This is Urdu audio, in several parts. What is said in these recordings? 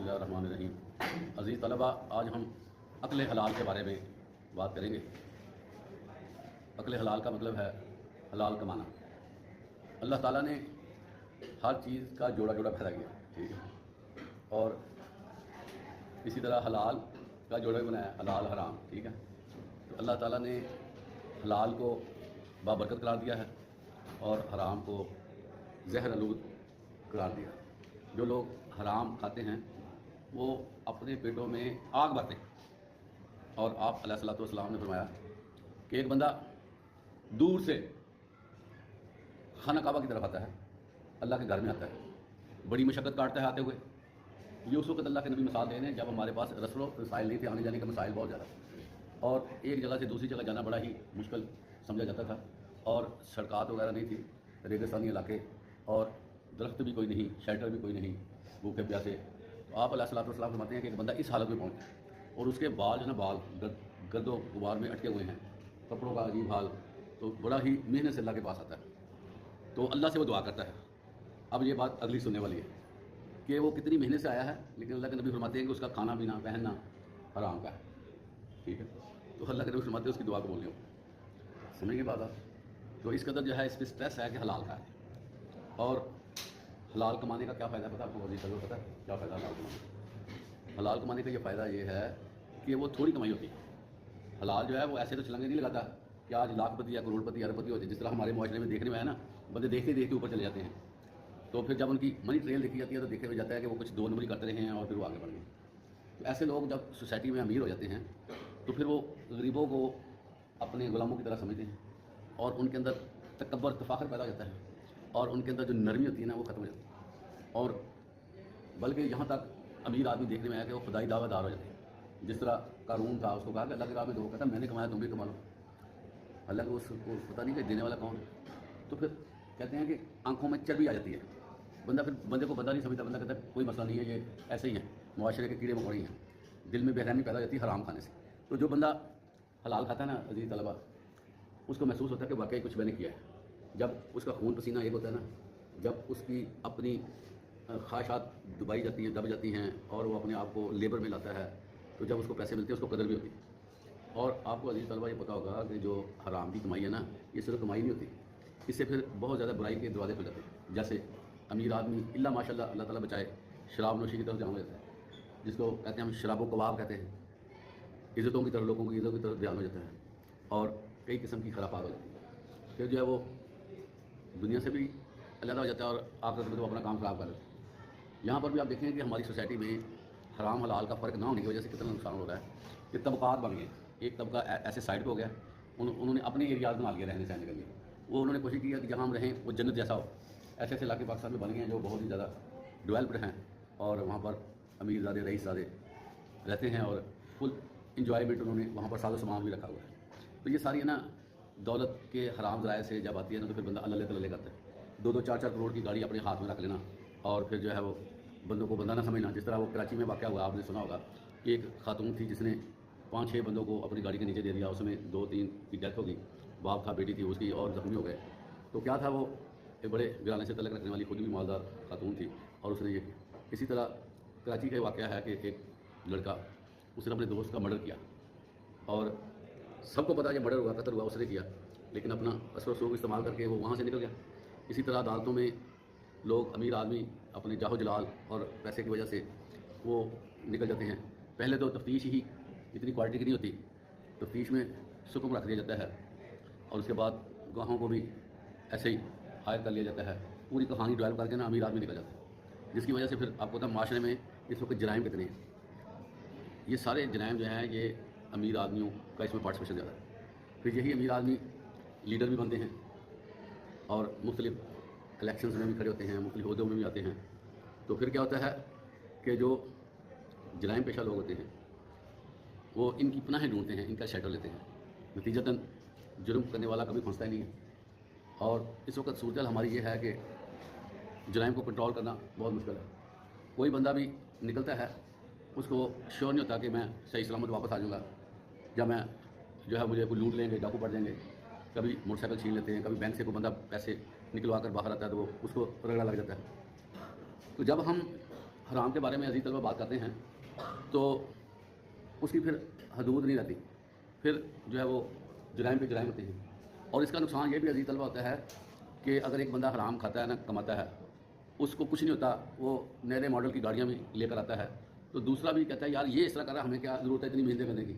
اللہ الرحمن الرحیم۔ عزیز طلبہ، آج ہم عقل حلال کے بارے میں بات کریں گے۔ عقل حلال کا مطلب ہے حلال کمانا۔ اللہ تعالیٰ نے ہر چیز کا جوڑا جوڑا پیدا کیا، ٹھیک ہے، اور اسی طرح حلال کا جوڑا بھی بنایا، حلال حرام، ٹھیک ہے۔ تو اللہ تعالیٰ نے حلال کو بابرکت قرار دیا ہے اور حرام کو زہر آلود قرار دیا۔ جو لوگ حرام کھاتے ہیں وہ اپنے پیٹوں میں آگ بھرتے ہیں، اور آپ علیہ الصلوۃ والسلام نے فرمایا کہ ایک بندہ دور سے خانہ کعبہ کی طرف آتا ہے، اللہ کے گھر میں آتا ہے، بڑی مشقت کاٹتا ہے آتے ہوئے۔ یہ اس وقت اللہ کے نبی مثال دے رہے ہیں جب ہمارے پاس رسل و وسائل نہیں تھے، آنے جانے کا مسائل بہت زیادہ تھا، اور ایک جگہ سے دوسری جگہ جانا بڑا ہی مشکل سمجھا جاتا تھا، اور سڑکات وغیرہ نہیں تھی، ریگستانی علاقے، اور درخت بھی کوئی نہیں، شیلٹر بھی کوئی نہیں، بھوکے پیاسے۔ تو آپ علیہ الصلوۃ والسلام فرماتے ہیں کہ ایک بندہ اس حالت میں پہنچا اور اس کے بال جو ہے نا، بال گرد و غبار میں اٹکے ہوئے ہیں، کپڑوں کا عجیب حال، تو بڑا ہی محنت سے اللہ کے پاس آتا ہے، تو اللہ سے وہ دعا کرتا ہے۔ اب یہ بات اگلی سننے والی ہے کہ وہ کتنی محنت سے آیا ہے، لیکن اللہ کے نبی فرماتے ہیں کہ اس کا کھانا پینا پہننا حرام کا ہے، ٹھیک ہے۔ تو اللہ کے نبی فرماتے ہیں اس کی دعا کو بول رہے ہو، سمجھ گئے بات آپ؟ تو اس قدر جو ہے اس پہ اسٹریس ہے کہ حلال کا ہے، اور حلال کمانے کا کیا فائدہ پتہ آپ کو؟ وزیر صاحب پتہ ہے کیا فائدہ حلال کمانے کا؟ حلال کمانے کا یہ فائدہ یہ ہے کہ وہ تھوڑی کمائی ہوتی ہے۔ حلال جو ہے وہ ایسے تو چھلنگے نہیں لگاتا کہ آج لاکھ پتی یا کروڑ پتی ارب پتی ہوتی ہے، جس طرح ہمارے معاشرے میں دیکھنے میں ہے نا، بندے دیکھتے دیکھتے اوپر چلے جاتے ہیں، تو پھر جب ان کی منی ٹریل دیکھی جاتی ہے تو دیکھے ہوئے جاتا ہے کہ وہ کچھ دو نمبری کرتے رہے ہیں اور پھر وہ آگے بڑھ گئے۔ تو ایسے لوگ جب سوسائٹی میں امیر ہو جاتے ہیں تو پھر وہ غریبوں کو اپنے غلاموں کی طرح سمجھتے ہیں، اور ان کے اندر تکبر تفاخر پیدا ہو جاتا ہے، اور ان کے اندر جو نرمی ہوتی ہے نا وہ ختم ہو جاتی ہے، اور بلکہ یہاں تک امیر آدمی دیکھنے میں آیا کہ وہ خدائی دعوت دار ہو جاتے ہیں۔ جس طرح قارون تھا، اس کو کہا کہ اللہ کی راہ میں دو، کہتا میں نے کمایا تم بھی کما لو، اللہ کو اس کو پتہ نہیں کہ دینے والا کون ہے۔ تو پھر کہتے ہیں کہ آنکھوں میں چربی آ جاتی ہے، بندہ پھر بندے کو بندہ نہیں سمجھتا، بندہ کہتا ہے کوئی مسئلہ نہیں ہے، یہ ایسے ہی ہیں، معاشرے کے کیڑے مکوڑے ہیں، دل میں بے رحمی پیدا ہو جاتی ہے حرام کھانے سے۔ تو جو بندہ حلال کھاتا ہے نا عزیز طلبہ، اس کو محسوس ہوتا ہے کہ واقعی کچھ میں نے کیا ہے۔ جب اس کا خون پسینہ ایک ہوتا ہے نا، جب اس کی اپنی خواہشات دبائی جاتی ہیں، دب جاتی ہیں، اور وہ اپنے آپ کو لیبر میں لاتا ہے، تو جب اس کو پیسے ملتے ہیں اس کو قدر بھی ہوتی ہے۔ اور آپ کو عزیز طلبہ یہ پتہ ہوگا کہ جو حرام کی کمائی ہے نا، یہ صرف کمائی نہیں ہوتی، اس سے پھر بہت زیادہ برائی کے دروازے کھل جاتے ہیں۔ جیسے امیر آدمی اللہ ماشاء اللہ، اللہ تعالیٰ بچائے، شراب نوشی کی طرف دھیان ہو جاتا ہے، جس کو کہتے ہیں ہم شراب و کباب کہتے ہیں، عزتوں کی طرف، لوگوں کی عزتوں کی طرف دھیان ہو جاتا ہے، اور کئی قسم کی خرافات ہو جاتی ہیں۔ پھر جو ہے وہ دنیا سے بھی علیحدہ ہو جاتا ہے، اور آخرت میں تو اپنا کام خراب کر لیتا ہے۔ یہاں پر بھی آپ دیکھیں کہ ہماری سوسائٹی میں حرام حلال کا فرق نہ ہونے کی وجہ سے کتنا نقصان ہو رہا ہے کہ طبقات بن گئے۔ ایک طبقہ ایسے سائڈ پہ ہو گیا، انہوں نے اپنے ایریاز بنا لیے رہنے سہنے کے لیے، وہ انہوں نے کوشش کی ہے کہ جہاں ہم رہیں وہ جنت جیسا ہو۔ ایسے ایسے علاقے پاکستان میں بن گئے ہیں جو بہت ہی زیادہ ڈیولپڈ ہیں، اور وہاں پر امیر زادے رئیس زادے رہتے ہیں، اور فل انجوائمنٹ انہوں نے وہاں پر ساز و سامان بھی رکھا ہوا ہے۔ تو یہ ساری ہے نا دولت کے حرام ذرائع سے جب آتی ہے نا، تو پھر بندہ اللہ تعالیٰ کرتا ہے، دو دو چار چار کروڑ کی گاڑی اپنے ہاتھ میں رکھ لینا، اور پھر جو ہے وہ بندوں کو بندہ نہ سمجھنا۔ جس طرح وہ کراچی میں واقعہ ہوا، آپ نے سنا ہوگا، ایک خاتون تھی جس نے 5-6 بندوں کو اپنی گاڑی کے نیچے دے دیا، اس میں 2-3 کی ڈیتھ ہو گئی، باپ تھا، بیٹی تھی اس کی، اور زخمی ہو گئے۔ تو کیا تھا، وہ ایک بڑے گھرانے سے تعلق رکھنے والی خود بھی مالدار خاتون تھی، اور اس نے یہ کیا۔ اسی طرح کراچی کا واقعہ ہے کہ ایک لڑکا، اس نے اپنے دوست کا مرڈر کیا، اور سب کو پتا یہ مرڈر ہوا، قتل ہوا اس نے کیا، لیکن اپنا اثر و رسوخ استعمال کر کے وہ وہاں سے نکل گیا۔ اسی طرح عدالتوں میں لوگ، امیر آدمی اپنے جاہ و جلال اور پیسے کی وجہ سے وہ نکل جاتے ہیں۔ پہلے تو تفتیش ہی اتنی کوالٹی کی نہیں ہوتی، تفتیش میں سکم رکھ دیا جاتا ہے، اور اس کے بعد گواہوں کو بھی ایسے ہی ہائر کر لیا جاتا ہے، پوری کہانی ڈیولپ کر کے نا امیر آدمی نکل جاتا ہے، جس کی وجہ سے پھر آپ کو پتا معاشرے میں اس وقت جرائم کتنے ہیں۔ یہ سارے جرائم جو ہیں یہ امیر آدمیوں کا اس میں پارٹیسپیشن زیادہ ہے۔ پھر یہی امیر آدمی لیڈر بھی بنتے ہیں، اور مختلف الیکشنز میں بھی کھڑے ہوتے ہیں، مختلف عہدوں میں بھی آتے ہیں۔ تو پھر کیا ہوتا ہے کہ جو جرائم پیشہ لوگ ہوتے ہیں وہ ان کی پناہیں ڈھونڈتے ہیں، ان کا شیڈو لیتے ہیں، نتیجتاً جرم کرنے والا کبھی پھنستا ہی نہیں ہے۔ اور اس وقت صورتحال ہماری یہ ہے کہ جرائم کو کنٹرول کرنا بہت مشکل ہے۔ کوئی بندہ بھی نکلتا ہے، اس کو شیور نہیں ہوتا کہ میں صحیح سلامت واپس آ جاؤں گا، یا میں جو ہے مجھے کوئی لوٹ لیں گے، ڈاکو پڑ جائیں گے، کبھی موٹر سائیکل چھین لیتے ہیں، کبھی بینک سے کوئی بندہ پیسے نکلوا کر باہر آتا ہے تو وہ اس کو رگڑا لگ جاتا ہے۔ تو جب ہم حرام کے بارے میں عزیز طلبہ بات کرتے ہیں تو اس کی پھر حدود نہیں رہتی، پھر جو ہے وہ جرائم پہ جرائم ہوتے ہیں. اور اس کا نقصان یہ بھی عزیز طلبہ ہوتا ہے کہ اگر ایک بندہ حرام کھاتا ہے نا، کماتا ہے، اس کو کچھ نہیں ہوتا، وہ نئے نئے ماڈل کی گاڑیاں بھی لے کر آتا ہے، تو دوسرا بھی کہتا ہے یار یہ اس طرح کر رہا ہے، ہمیں کیا ضرورت ہے اتنی محنتیں کرنے کی.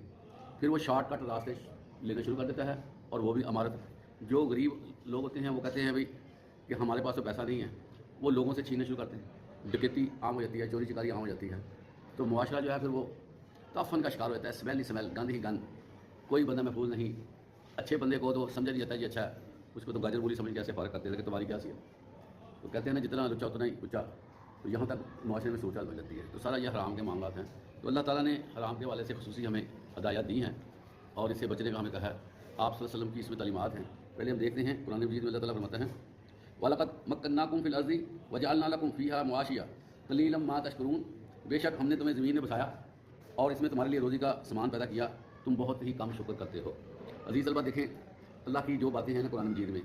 پھر وہ شارٹ کٹ راستے لینا شروع کر دیتا ہے، اور وہ بھی عمارت جو غریب لوگ ہوتے ہیں وہ کہتے ہیں بھائی کہ ہمارے پاس تو پیسہ نہیں ہے، وہ لوگوں سے چھیننا شروع کرتے ہیں، ڈکیتی عام ہو جاتی ہے، چوری چکاری عام ہو جاتی ہے. تو معاشرہ جو ہے پھر وہ تعفن کا شکار ہوتا ہے، اسمیل ہی اسمیل، گند ہی گند، کوئی بندہ محفوظ نہیں. اچھے بندے کو تو سمجھا نہیں جاتا ہے یہ اچھا ہے، اس کو تو گاجر مولی سمجھ کے ایسے فارغ کرتے ہیں کہ تمہاری کیا سی ہے. تو کہتے ہیں نا جتنا لچا اتنا ہی اونچا، تو یہاں تک معاشرے میں صورتحال بن جاتی ہے. تو سارا یہ حرام کے معاملات ہیں. تو اللہ تعالیٰ نے حرام کے حوالے سے خصوصی ہمیں ہدایات دی ہیں اور اس سے بچنے کا ہمیں کہا ہے. آپ صلی اللہ علیہ وسلم کی اس میں تعلیمات ہیں. پہلے ہم دیکھتے ہیں قرآن مجید میں اللہ تعالیٰ فرماتا ہے وَلَقَدْ مَكَّنَّاكُمْ فِي الْأَرْضِ وَجَعَلْنَا لَكُمْ فِيهَا مَوَاشِيَ قَلِيلًا مَا تَشْكُرُونَ. بے شک ہم نے تمہیں زمین میں بسایا اور اس میں تمہارے لیے روزی کا سامان پیدا کیا، تم بہت ہی کم شکر کرتے ہو. عزیز طلبہ دیکھیں اللہ کی جو باتیں ہیں نا قرآن مجید میں،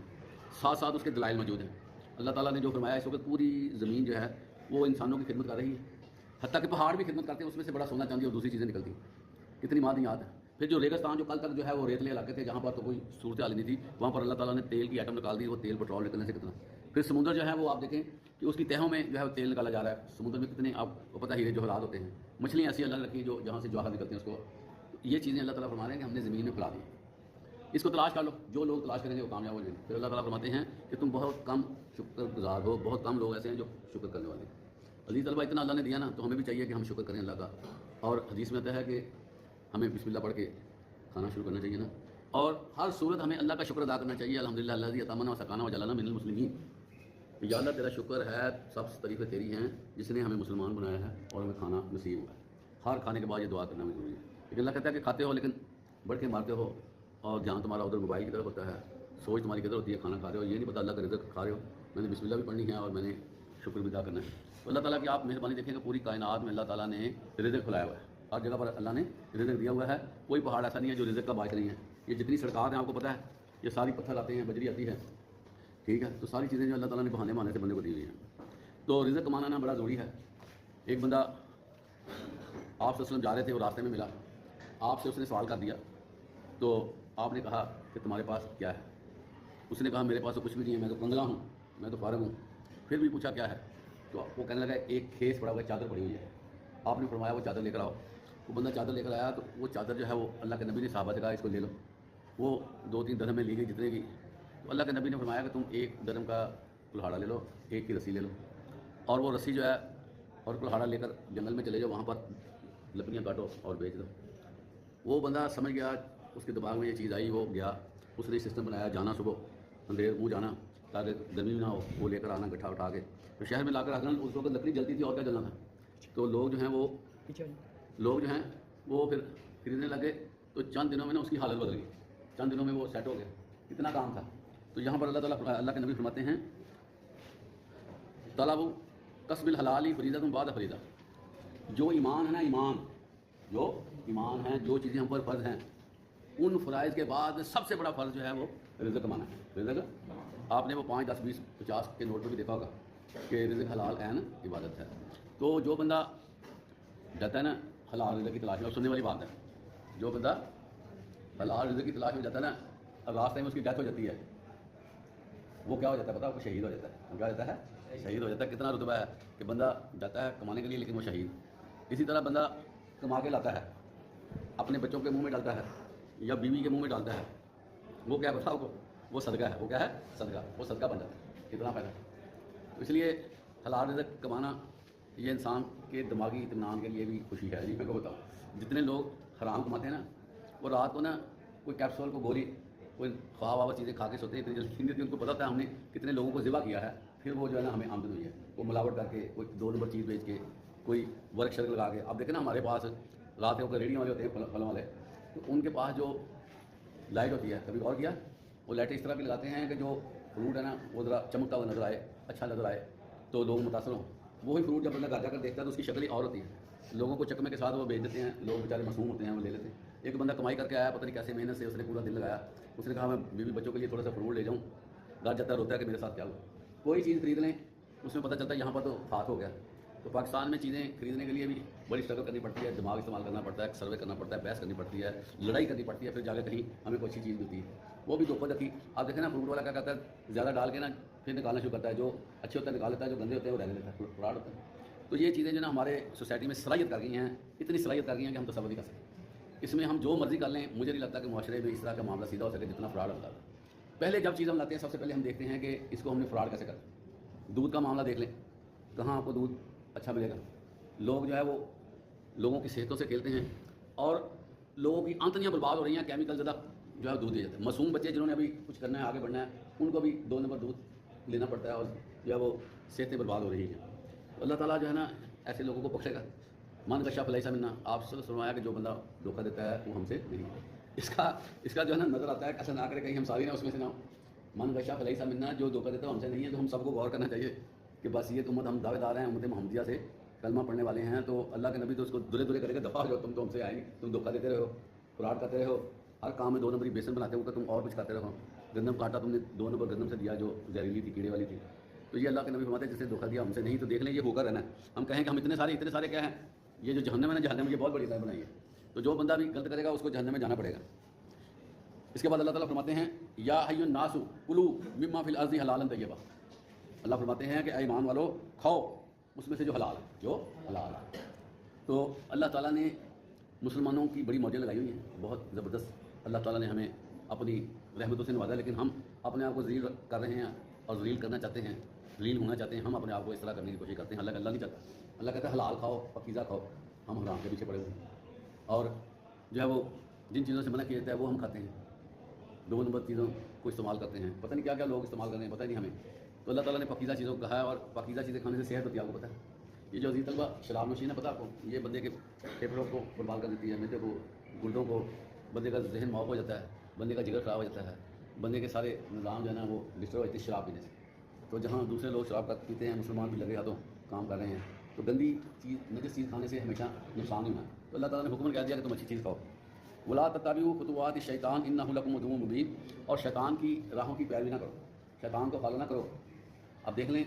ساتھ ساتھ اس کے دلائل موجود ہیں. اللہ تعالیٰ نے جو فرمایا اس وقت پوری زمین جو ہے وہ انسانوں کی خدمت کر رہی ہے، حتیٰ کہ پہاڑ بھی خدمت کرتے ہیں، اس میں سے بڑا سونا چاندی اور دوسری چیزیں نکلتی ہیں. کتنی معدنیات ہیں. پھر جو ریگستان جو کل تک جو ہے وہ ریتلے علاقے تھے جہاں پر تو کوئی صورتحال نہیں تھی، وہاں پر اللہ تعالیٰ نے تیل کی ایٹم نکال دی. وہ تیل پٹرول نکلنے سے کتنا. پھر سمندر جو ہے وہ آپ دیکھیں کہ اس کی تہوں میں جو ہے وہ تیل نکالا جا رہا ہے. سمندر میں کتنے آپ کو پتہ ہی ہے جو حالات ہوتے ہیں. مچھلیاں ایسی اللہ رکھی جو جہاں سے جواہر نکلتے ہیں اس کو. یہ چیزیں اللہ تعالیٰ فرما رہے ہیں کہ ہم نے زمین میں پھیلا دی. اس کو تلاش کر لو، جو لوگ تلاش کریں گے وہ کامیاب ہو جائیں گے. پھر اللہ تعالیٰ فرماتے ہیں کہ تم بہت کم شکر گزار ہو، بہت کم لوگ ایسے ہیں جو شکر کرنے والے ہیں. عزیز طلبہ اتنا اللہ نے دیا نا تو ہمیں بھی چاہیے کہ ہم شکر کریں اللہ کا. اور حدیث میں آتا ہے کہ ہمیں بسم اللہ پڑھ کے کھانا شروع کرنا چاہیے نا، اور ہر صورت ہمیں اللہ کا شکر ادا کرنا چاہیے. الحمدللہ الذی اطعمنا وسقانا وجعلنا من المسلمین. یا اللہ تیرا شکر ہے، سب تعریفیں تیری ہیں جس نے ہمیں مسلمان بنایا ہے اور ہمیں کھانا نصیب ہوا ہے. ہر کھانے کے بعد یہ دعا کرنا ہمیں ضروری ہے. لیکن اللہ کہتا ہے کہ کھاتے ہو لیکن بڑھ کے مارتے ہو، اور دھیان تمہارا ادھر موبائل کی طرف ہوتا ہے، سوچ تمہاری کدھر ہوتی ہے، کھانا کھا رہے ہو، یہ نہیں پتہ اللہ کا رزق کھا رہے ہو. میں نے بسم اللہ بھی پڑھنی ہے اور میں نے شکر بھی ادا کرنا ہے. تو اللہ تعالیٰ کی آپ مہربانی دیکھیں کہ پوری کائنات میں اللہ تعالیٰ نے رزق کھلایا ہوا ہے. ہر جگہ پر اللہ نے رزق دیا ہوا ہے. کوئی پہاڑ ایسا نہیں ہے جو رزق کا باعث نہیں ہے. یہ جتنی سڑکات ہیں آپ کو پتہ ہے یہ ساری پتھر آتے ہیں، بجری آتی ہے، ٹھیک ہے. تو ساری چیزیں جو اللہ تعالیٰ نے بہانے مانے سے بندے کو دی ہوئی ہیں. تو رزق کمانا نا بڑا ضروری ہے. ایک بندہ آپ صلی اللہ علیہ وسلم جا رہے تھے، وہ راستے میں ملا، آپ سے اس نے سوال کر دیا. تو آپ نے کہا کہ تمہارے پاس کیا ہے؟ اس نے کہا میرے پاس تو کچھ بھی نہیں ہے، میں تو کنگلا ہوں، میں تو فارغ ہوں. پھر بھی پوچھا کیا ہے؟ تو وہ کہنے لگا ایک کھیس پڑا ہوا ہے، چادر پڑی ہوئی ہے. آپ نے فرمایا وہ چادر لے کر آؤ. وہ بندہ چادر لے کر آیا تو وہ چادر جو ہے وہ اللہ کے نبی نے صحابہ سے کہا اس کو لے لو. وہ 2-3 درہم میں لی گئی جتنے کی. تو اللہ کے نبی نے فرمایا کہ تم 1 درہم کا کلہاڑا لے لو، 1 کی رسی لے لو، اور وہ رسی جو ہے اور کلہاڑا لے کر جنگل میں چلے جاؤ، وہاں پر لکڑیاں کاٹو اور بیچ دو. وہ بندہ سمجھ گیا، اس کے دماغ میں یہ چیز آئی، وہ گیا، اس نے سسٹم بنایا، جانا صبح اندھیر منہ جانا تاکہ گرمی نہ ہو، وہ لے کر آنا گٹھا اٹھا کے. تو شہر میں لا کر رکھنا. اس وقت لکڑی جلتی تھی اور کیا جلنا تھا. تو لوگ جو ہیں وہ پھر خریدنے لگے. تو چند دنوں میں نا اس کی حالت بدل گئی، چند دنوں میں وہ سیٹ ہو گیا. کتنا کام تھا. تو یہاں پر اللہ تعالیٰ اللہ کے نبی فرماتے ہیں طلب کسب الحلال فریضۃ بعد فریضہ. جو ایمان ہے نا، ایمان ہے، جو چیزیں ہم پر فرض ہیں، ان فرائض کے بعد سب سے بڑا فرض جو ہے وہ رزق کمانا ہے. رزق آپ نے وہ 5, 10, 20, 50 کے نوٹ پہ بھی دیکھا ہوگا کہ رزق حلال عین عبادت ہے. تو جو بندہ جاتا ہے نا حلال رزق کی تلاش میں، اور سننے والی بات ہے، جو بندہ حلال رزق کی تلاش میں جاتا ہے نا، اب راستے میں اس کی ڈیتھ ہو جاتی ہے، وہ کیا ہو جاتا ہے پتہ ہے؟ وہ شہید ہو جاتا ہے. وہ کیا ہو جاتا ہے؟ شہید ہو جاتا ہے. کتنا رتبہ ہے کہ بندہ جاتا ہے کمانے کے لیے لیکن وہ شہید. اسی طرح بندہ کما کے لاتا ہے، اپنے بچوں کے منہ میں ڈالتا ہے یا بیوی کے منہ میں ڈالتا ہے، وہ کیا بتاؤ کو وہ صدقہ ہے. وہ کیا ہے؟ صدقہ. وہ صدقہ بن جاتا ہے. کتنا فائدہ. تو اس لیے حلال رزق کمانا یہ انسان کے دماغی اطمینان کے لیے بھی خوشی ہے. جی میں کو بتاؤں، جتنے لوگ حرام کماتے ہیں نا، وہ رات کو نا کوئی کیپسول کو گولی کوئی خواہ چیزیں کھا کے سوتے ہیں. اتنی جلدی نہیں، ان کو پتہ تھا ہم نے کتنے لوگوں کو ذبح کیا ہے. پھر وہ جو ہے نا ہمیں آمدن ہوئی ہے، وہ ملاوٹ کر کے کوئی 2 نمبر چیز بیچ کے، کوئی ورک شرک لگا کے. اب دیکھیں نا ہمارے پاس رات کو ریڑھی والے ہوتے ہیں، پھل والے، تو ان کے پاس جو لائٹ ہوتی ہے، کبھی غور کیا؟ وہ لائٹیں اس طرح کی لگاتے ہیں کہ جو فروٹ ہے نا وہ ذرا چمکتا ہوا نظر آئے، اچھا نظر آئے تو لوگ متاثر ہوں. وہی فروٹ جب بندہ گھر جا کر دیکھتا ہے تو اس کی شکل ہی اور ہوتی ہے. لوگوں کو چکمے کے ساتھ وہ بیچ دیتے ہیں. لوگ بیچارے معصوم ہوتے ہیں، وہ لے لیتے ہیں. ایک بندہ کمائی کر کے آیا، پتہ نہیں کیسے محنت سے اس نے پورا دن لگایا. اس نے کہا میں بیوی بچوں کے لیے تھوڑا سا فروٹ لے جاؤں. گھر جاتا ہے روتا ہے کہ میرے ساتھ کیا ہوا. کوئی چیز خرید لیں، اس میں پتہ چلتا ہے یہاں پر تو ہاتھ ہو گیا. تو پاکستان میں چیزیں خریدنے کے لیے بھی بڑی اسٹرگل کرنی پڑتی ہے، دماغ استعمال کرنا پڑتا ہے، سروے کرنا پڑتا ہے، بحث کرنی پڑتی ہے، لڑائی کرنی پڑتی ہے، پھر جا کے کہیں ہمیں کوئی اچھی چیز ملتی ہے، وہ بھی دھوکہ دھڑی۔ آپ دیکھیں نا فروٹ والا کیا کرتا ہے، زیادہ ڈال کے نا پھر نکالنا شروع کرتا ہے، جو اچھے ہوتا ہے نکال لیتا ہے، جو گندے ہوتے ہیں وہ رہنے دیتا ہے، فراڈ ہوتا ہے۔ تو یہ چیزیں جو نا ہمارے سوسائٹی میں صلاحیت کر گئی ہیں، اتنی صلاحیت کر گئی ہیں کہ ہم تصور نہیں کر سکتے۔ اس میں ہم جو مرضی کر لیں، مجھے نہیں لگتا کہ معاشرے میں اس طرح کا معاملہ سیدھا ہو سکے جتنا فراڈ ہوتا ہے۔ پہلے جب چیز ہم لاتے ہیں، سب سے پہلے ہم دیکھتے ہیں کہ اس کو ہم نے فراڈ کیسے کرا۔ دودھ کا معاملہ دیکھ لیں، کہاں آپ کو دودھ اچھا ملے گا؟ لوگ جو ہے وہ لوگوں کی صحتوں سے کھیلتے ہیں اور لوگوں کی آنتڑیاں برباد ہو رہی ہیں، کیمیکل زدہ جو ہے دودھ دے جاتے ہیں۔ معصوم بچے جنہوں نے ابھی کچھ کرنا ہے، آگے بڑھنا ہے، ان کو بھی 2 نمبر دودھ لینا پڑتا ہے اور جو ہے وہ صحتیں برباد ہو رہی ہیں۔ اللہ تعالیٰ جو ہے نا ایسے لوگوں کو بخشے گا۔ من غش فلیس منی، آپ سے فرمایا کہ جو بندہ دھوکہ دیتا ہے وہ ہم سے نہیں ہے۔ اس کا جو ہے نا نظر آتا ہے، ایسا نہ کرے کہیں ہم ساری نہ اس میں سے نہ ہو۔ من غش فلیس منی، جو دھوکہ دیتا ہے وہ ہم سے نہیں ہے۔ تو ہم سب کو غور کرنا چاہیے کہ بس یہ امت، ہم دعوے دار ہیں امت محمدیہ سے، کلمہ پڑھنے والے ہیں، تو اللہ کے نبی تو اس کو دورے دورے کرے گا، دفاع ہو جاؤ، تم تو ہم سے آئے نہیں، تم دھوکہ دیتے رہو، فراڈ کرتے رہو، ہر کام میں 2 نمبری بیسن بناتے ہو، تم اور کچھ کرتے رہو، گندم کاٹا تم نے 2 نمبر گندم سے دیا جو زہریلی تھی، کیڑے والی تھی۔ تو یہ اللہ کے نبی فرماتے ہیں جس نے دھوکہ دیا ہم سے نہیں، تو دیکھ لیں یہ ہو کر رہنا ہے۔ ہم کہیں کہ ہم اتنے سارے کیا ہیں، یہ جو جہنم ہے نا، جہنم یہ بہت بڑی طرح بنائی ہے، تو جو بندہ بھی غلط کرے گا اس کو جہنم میں جانا پڑے گا۔ اس کے بعد اللہ تعالیٰ فرماتے ہیں یا حی الناس کلوا مما فی الارض حلالا طیبا، اللہ فرماتے ہیں کہ اے ایمان والو کھاؤ اس میں سے جو حلال ہے، جو حلال ہے۔ تو اللہ تعالیٰ نے مسلمانوں کی بڑی موجیں لگائی ہوئی ہیں، بہت زبردست۔ اللہ تعالیٰ نے ہمیں اپنی رحمتوں سے نوازا، لیکن ہم اپنے آپ کو ذلیل کر رہے ہیں اور ذلیل کرنا چاہتے ہیں، ذلیل ہونا چاہتے ہیں، ہم اپنے آپ کو اس طرح کرنے کی کوشش کرتے ہیں۔ اللہ نہیں چاہتا، اللہ کہتا ہے حلال کھاؤ، پاکیزہ کھاؤ، ہم حرام کے پیچھے پڑے ہوئے ہیں، اور جو ہے وہ جن چیزوں سے منع کیا جاتا ہے وہ ہم کھاتے ہیں، 2 نمبر چیزوں کو استعمال کرتے ہیں، پتہ نہیں کیا کیا لوگ استعمال کر رہے ہیں، پتہ نہیں ہمیں۔ تو اللہ تعالیٰ نے پاکیزہ چیزوں کو کہا ہے، اور پاکیزہ چیزیں کھانے سے صحت ہوتی ہے، آپ کو پتہ ہے۔ یہ جو عزیز طلبہ شراب نوشی ہے، پتہ آپ کو، یہ بندے کے پھیپھڑوں کو برباد کر دیتی ہے، میدے کو، گردوں کو، بندے کا ذہن معاف ہو جاتا ہے، بندے کا جگر خراب ہو جاتا ہے، بندے کے سارے نظام جو ہے نا وہ ڈسٹرب ہو جاتے ہیں شراب پینے سے۔ تو جہاں دوسرے لوگ شراب پیتے ہیں، مسلمان بھی لگے ہاتھوں کام کر رہے ہیں، تو گندی چیز، نجس چیز کھانے سے ہمیشہ نقصان ہی ہونا ہے۔ تو اللہ تعالیٰ نے حکم کیا دیا کہ تم اچھی چیز کھاؤ۔ ولا تتبعوا خطوات الشیطان انہ لکم عدو مبین، اور شیطان کی راہوں کی پیروی نہ کرو، شیطان کو فالو نہ کرو۔ اب دیکھ لیں،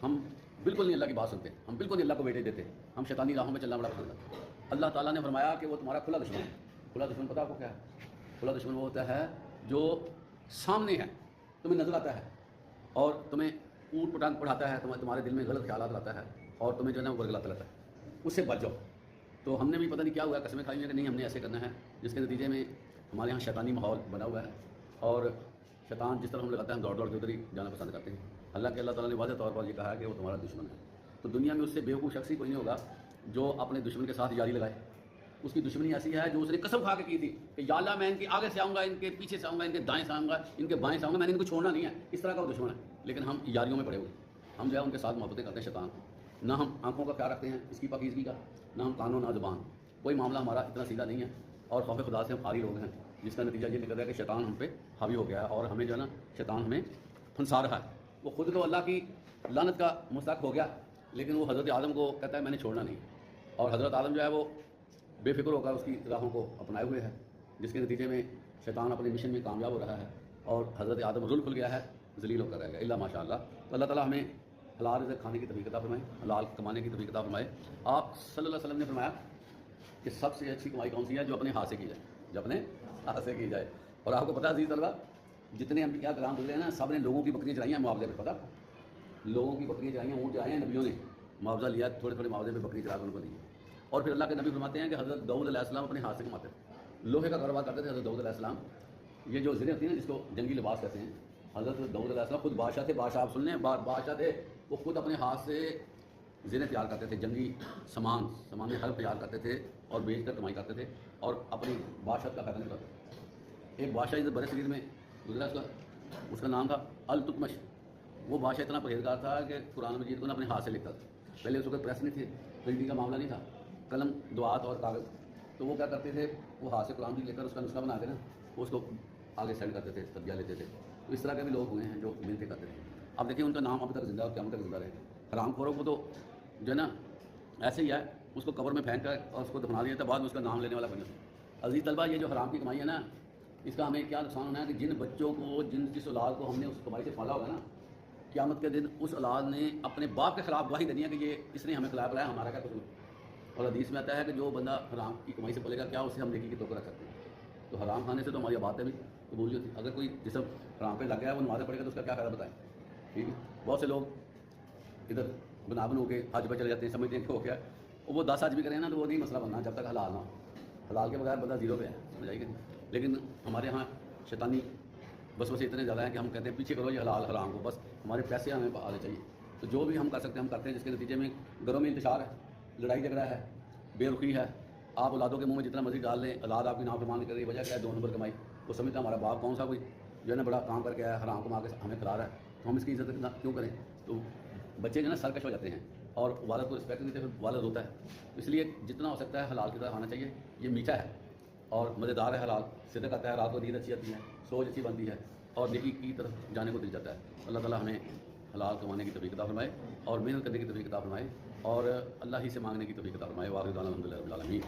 ہم بالکل نہیں اللہ کی بات سنتے، ہم بالکل نہیں اللہ کو بیٹے دیتے، ہم شیطانی راہوں میں چلنا بڑا پسند ہے۔ اللہ تعالیٰ نے فرمایا کہ وہ تمہارا کھلا دشمن ہے۔ کھلا دشمن پتہ آپ کو کیا ہے؟ کھلا دشمن وہ ہوتا ہے جو سامنے ہے، تمہیں نظر آتا ہے اور تمہیں اونٹ پٹانگ پڑھاتا ہے، تمہارے دل میں غلط خیالات لاتا ہے اور تمہیں جو ہے نا ورگلاتا رہتا ہے، اس سے بچ جاؤ۔ تو ہم نے بھی پتہ نہیں کیا ہوا، قسمیں کھائی ہیں کہ نہیں ہم نے ایسے کرنا ہے، جس کے نتیجے میں ہمارے یہاں شیطانی ماحول بنا ہوا ہے، اور شیطان جس طرح ہم لگاتا ہے ہم دوڑ کے ادھر ہی جانا پسند کرتے ہیں۔ اللہ تعالیٰ نے واضح طور پر یہ کہا ہے کہ وہ تمہارا دشمن ہے۔ تو دنیا میں اس سے بیوقوف شخص ہی کوئی نہیں ہوگا جو اپنے دشمن کے ساتھ یاری لگائے۔ اس کی دشمنی ایسی ہے جو اس نے قسم کھا کے کی تھی کہ یا اللہ میں ان کے آگے سے آؤں گا، ان کے پیچھے سے آؤں گا، ان کے دائیں سے آؤں گا، ان کے بائیں سے آؤں گا، میں نے ان کو چھوڑنا نہیں ہے۔ اس طرح کا وہ دشمن ہے، لیکن ہم یاریوں میں پڑے ہوئے، ہم جو ہے ان کے ساتھ محبتیں کرتے ہیں شیطان، نہ ہم آنکھوں کا خیال رکھتے ہیں اس کی پاکیزگی کا، نہ ہم کانوں نہ زبان، کوئی معاملہ ہمارا اتنا سیدھا نہیں ہے، اور خوف خدا سے ہم عاری لوگ ہیں، جس کا نتیجہ یہ نکل رہا ہے کہ شیطان ہم پہ حاوی ہو گیا ہے، اور ہمیں جو ہے نا شیطان ہمیں پھنسا رہا ہے۔ وہ خود تو اللہ کی لعنت کا مستحق ہو گیا، لیکن وہ حضرت آدم کو کہتا ہے میں نے چھوڑنا نہیں، اور حضرت آدم جو ہے وہ بے فکر ہو کر اس کی راہوں کو اپنائے ہوئے ہے، جس کے نتیجے میں شیطان اپنے مشن میں کامیاب ہو رہا ہے، اور حضرت آدم رول کھل گیا ہے، ذلیل ہو کر رہے گا الا ماشاء اللہ۔ تو اللہ تعالیٰ ہمیں حلال رزق کھانے کی توفیق عطا فرمائے، حلال کمانے کی توفیق عطا فرمائے۔ آپ صلی اللہ علیہ وسلم نے فرمایا کہ سب سے اچھی کمائی کون سی ہے؟ جو اپنے ہاتھ سے کی جائے، جو اپنے ہاتھ سے کی جائے۔ اور آپ کو پتہ ہے عزیز طلبہ، جتنے انبیاء کرام گزرے ہیں نا، سب نے لوگوں کی بکریاں چڑھائی ہیں معاوضے پہ، پتہ لوگوں کی بکریاں چڑھائی ہیں، اونٹ چڑھائے ہیں، نبیوں نے معاوضہ لیا، تھوڑے تھوڑے معاوضے پہ بکری چڑھا کر ان کو دی۔ اور پھر اللہ کے نبی فرماتے ہیں کہ حضرت داؤد علیہ السلام اپنے ہاتھ سے کماتے تھے، لوہے کا کاروبار کرتے تھے حضرت داؤد علیہ السلام۔ یہ جو زریں ہوتی ہیں نا، جس کو جنگی لباس کہتے ہیں، حضرت داؤد علیہ السلام خود بادشاہ تھے، بادشاہ آپ سن لیں، بادشاہ تھے، وہ خود اپنے ہاتھ سے زریں تیار کرتے تھے، جنگی سامان حرب تیار کرتے تھے اور بیچ کر کمائی کرتے تھے اور اپنی بادشاہت کا فائدہ نہیں کرتے تھے۔ ایک بادشاہ ادھر برے صغیر میں گزرا، اس کا نام تھا التتمش۔ وہ بادشاہ اتنا پرہیزگار تھا کہ قرآن مجید کو نا اپنے ہاتھ سے لکھتا تھا۔ پہلے اس وقت پریس نہیں تھے، پرنٹنگ کا معاملہ نہیں تھا، قلم، دعات اور کاغذ، تو وہ کیا کرتے تھے، وہ ہاتھ سے قرآن مجید لے کر اس کا نسخہ بنا کے نا اس کو آگے سینڈ کرتے تھے، ترجیح لیتے تھے۔ تو اس طرح کے بھی لوگ ہوئے ہیں جو محنتیں کرتے تھے۔ اب دیکھیں ان کا نام اب تک زندہ اور قیامت تک زندہ رہے گا۔ حرام خوروں کو تو جو ہے نا ایسے ہی ہے، اس کو قبر میں پھینک کر اور اس کو دفنا دیا تھا، بعد میں اس کا نام لینے والا بن جاتا۔ عزیز طلبہ، یہ جو حرام کی کمائی ہے نا، اس کا ہمیں کیا نقصان ہونا ہے کہ جن بچوں کو، جس اولاد کو ہم نے اس کمائی سے پالا ہوگا نا، قیامت کے دن اس اولاد نے اپنے باپ کے خلاف گواہی دینی ہے کہ یہ اس نے ہمیں کھلایا پلایا، ہمارا کیا قصور۔ اور حدیث میں آتا ہے کہ جو بندہ حرام کی کمائی سے پلے گا، کیا اسے ہم نیکی کی توقع رکھ سکتے ہیں؟ تو حرام کھانے سے تو ہماری باتیں بھی قبول ہوتی۔ اگر کوئی جسم حرام پہ لگ گیا ہے، وہ نمازیں پڑھے گا تو اس کا کیا فائدہ بتائیں؟ ٹھیک ہے، بہت سے لوگ ادھر بنا ہو کے حج پہ چلے جاتے ہیں، سمجھتے ہیں کہ ہو گیا، وہ 10 حج بھی کریں نا تو وہ نہیں مسئلہ بننا جب تک حلال نہ ہو۔ حلال کے بغیر بندہ زیرو پہ ہے، سمجھ آئی گی؟ لیکن ہمارے ہاں شیطانی وسوسے اتنے زیادہ ہیں کہ ہم کہتے ہیں پیچھے کرو یہ حلال حرام کو، بس ہمارے پیسے ہمیں آنے چاہیے۔ تو جو بھی ہم کر سکتے ہیں ہم کرتے ہیں، جس کے نتیجے میں گھروں میں انتشار ہے، لڑائی جھگڑا ہے، بے رخی ہے۔ آپ اولادوں کے منہ میں جتنا مرضی ڈال لیں، اولاد آپ کی نافرمانی کر رہی ہے، وجہ کیا ہے؟ 2 نمبر کمائی۔ وہ سمجھتا ہے ہمارا باپ کون سا کوئی جو ہے نا بڑا کام کر کے آیا ہے، حرام کما کے ہمیں کھلا رہا ہے، تو ہم اس کی عزت کیوں کریں؟ تو بچے جو ہے نا سرکش ہو جاتے ہیں اور والد کو رسپیکٹ نہیں دیتے، پھر والد ہوتا ہے۔ اس لیے جتنا ہو سکتا ہے حلال کی طرف آنا چاہیے۔ یہ میٹھا ہے اور مزیدار ہے حلال، صدق آتا ہے، رات کو نیند اچھی آتی ہے، سوچ اچھی بنتی ہے اور نیکی کی طرف جانے کو دل جاتا ہے۔ اللہ تعالیٰ ہمیں حلال کمانے کی توفیق عطا فرمائے اور محنت کرنے کی توفیق عطا فرمائے اور اللہ ہی سے مانگنے کی توفیق عطا فرمائے۔ واخر دعوانا الحمدللہ رب العالمین۔